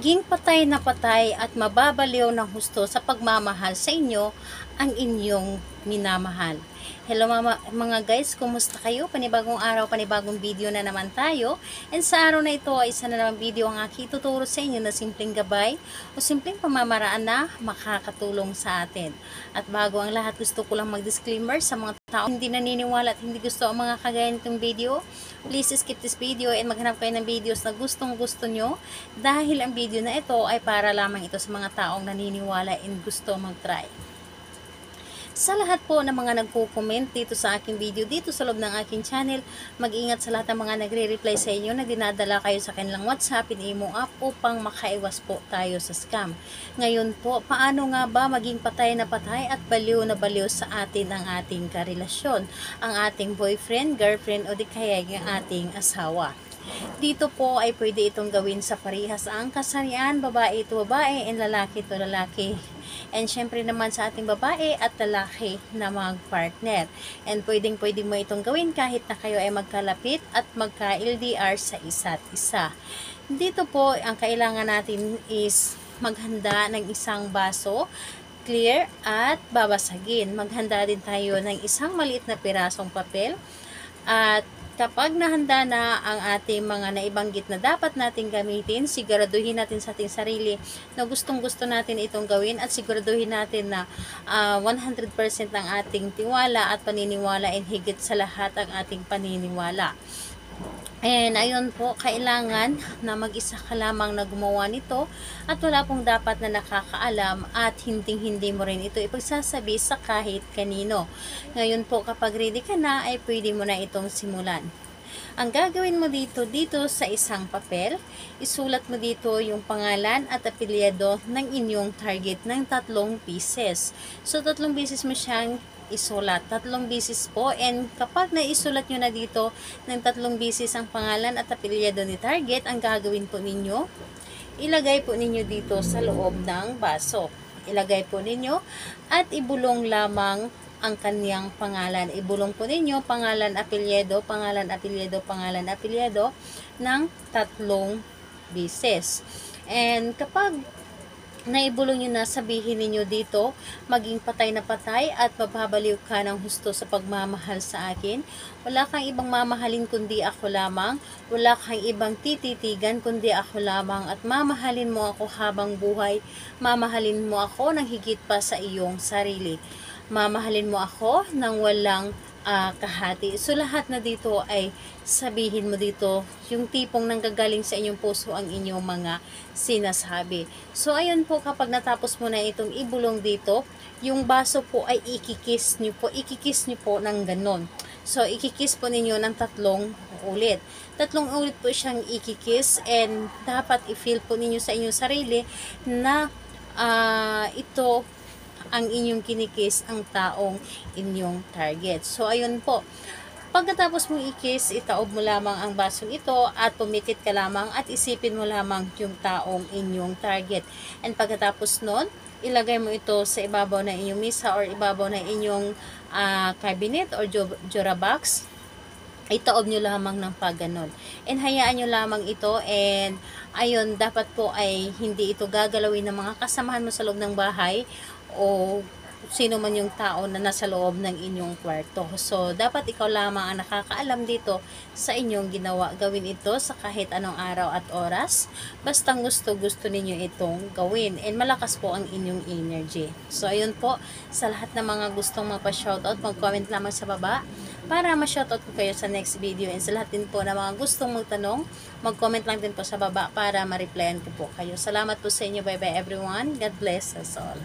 maging patay na patay at mababaliw ng husto sa pagmamahal sa inyo ang inyong minamahal. Hello mga guys, kumusta kayo? Panibagong araw, panibagong video na naman tayo. And sa araw na ito ay isa na naman video ang aking tuturo sa inyo na simpleng gabay o simpleng pamamaraan na makakatulong sa atin. At bago ang lahat, gusto ko lang mag-disclaimer sa mga tao hindi naniniwala at hindi gusto ang mga kagaya nitong video. Please skip this video and maghanap kayo ng videos na gustong gusto nyo dahil ang video na ito ay para lamang ito sa mga taong naniniwala and gusto mag-try. Sa lahat po ng mga nagko-comment dito sa aking video, dito sa loob ng aking channel, mag-ingat sa lahat ng mga nagre-reply sa inyo na dinadala kayo sa kanilang WhatsApp and Imo app upang makaiwas po tayo sa scam. Ngayon po, paano nga ba maging patay na patay at baliw na baliw sa atin ang ating karelasyon, ang ating boyfriend, girlfriend o di kaya yung ating asawa? Dito po ay pwede itong gawin sa parehas ang kasarian, babae ito babae and lalaki ito lalaki. And syempre naman sa ating babae at lalaki na mag-partner. And pwede mo itong gawin kahit na kayo ay magkalapit at magka-LDR sa isa't isa. Dito po ang kailangan natin is maghanda ng isang baso clear at babasagin. Maghanda din tayo ng isang maliit na pirasong papel at kapag nahanda na ang ating mga naibanggit na dapat natin gamitin, siguraduhin natin sa ating sarili na gustong-gusto natin itong gawin at siguraduhin natin na 100% ng ating tiwala at paniniwala and higit sa lahat ang ating paniniwala. And ayun po, kailangan na mag-isa ka lamang na gumawa nito at wala pong dapat na nakakaalam at hindi mo rin ito ipagsasabi sa kahit kanino. Ngayon po, kapag ready ka na, ay pwede mo na itong simulan. Ang gagawin mo dito sa isang papel, isulat mo dito yung pangalan at apelyido ng inyong target ng 3 pieces. So 3 pieces mo siyang isulat, 3 beses po, and kapag naisulat nyo na dito ng 3 beses ang pangalan at apelyido ni target, ang gagawin po ninyo, ilagay po ninyo dito sa loob ng baso. Ilagay po ninyo at ibulong lamang ang kanyang pangalan. Ibulong po ninyo pangalan, apelyido, pangalan, apelyido, pangalan, apelyido ng 3 beses. And kapag naibulong nyo na, sabihin ninyo dito, maging patay na patay at mababaliw ka ng husto sa pagmamahal sa akin. Wala kang ibang mamahalin kundi ako lamang. Wala kang ibang tititigan kundi ako lamang. At mamahalin mo ako habang buhay. Mamahalin mo ako ng higit pa sa iyong sarili. Mamahalin mo ako ng walang kahati. So lahat na dito ay sabihin mo dito yung tipong nanggagaling sa inyong puso ang inyong mga sinasabi. So ayun po, kapag natapos mo na itong ibulong dito, yung baso po ay ikikis nyo po ng ganon. So ikikis po ninyo ng 3 ulit. 3 ulit po siyang ikikis and dapat i-feel po ninyo sa inyong sarili na ito ang inyong kinikis ang taong inyong target. So, ayun po. Pagkatapos mong ikis, itaob mo lamang ang basong ito at pumikit ka lamang at isipin mo lamang yung taong inyong target. And pagkatapos nun, ilagay mo ito sa ibabaw ng inyong misa or ibabaw ng inyong cabinet or jura box. Itaob nyo lamang ng pagganon. And hayaan nyo lamang ito, and ayun, dapat po ay hindi ito gagalawin ng mga kasamahan mo sa loob ng bahay o sino man yung tao na nasa loob ng inyong kwarto. So, dapat ikaw lamang ang nakakaalam dito sa inyong ginawa. Gawin ito sa kahit anong araw at oras. Basta gusto ninyo itong gawin. And malakas po ang inyong energy. So, ayun po. Sa lahat ng mga gustong magpa-shoutout, mag-comment lamang sa baba para ma-shoutout ko kayo sa next video. And sa lahat din po na mga gustong magtanong, mag-comment lang din po sa baba para ma-replyan ko po kayo. Salamat po sa inyo. Bye-bye everyone. God bless us all.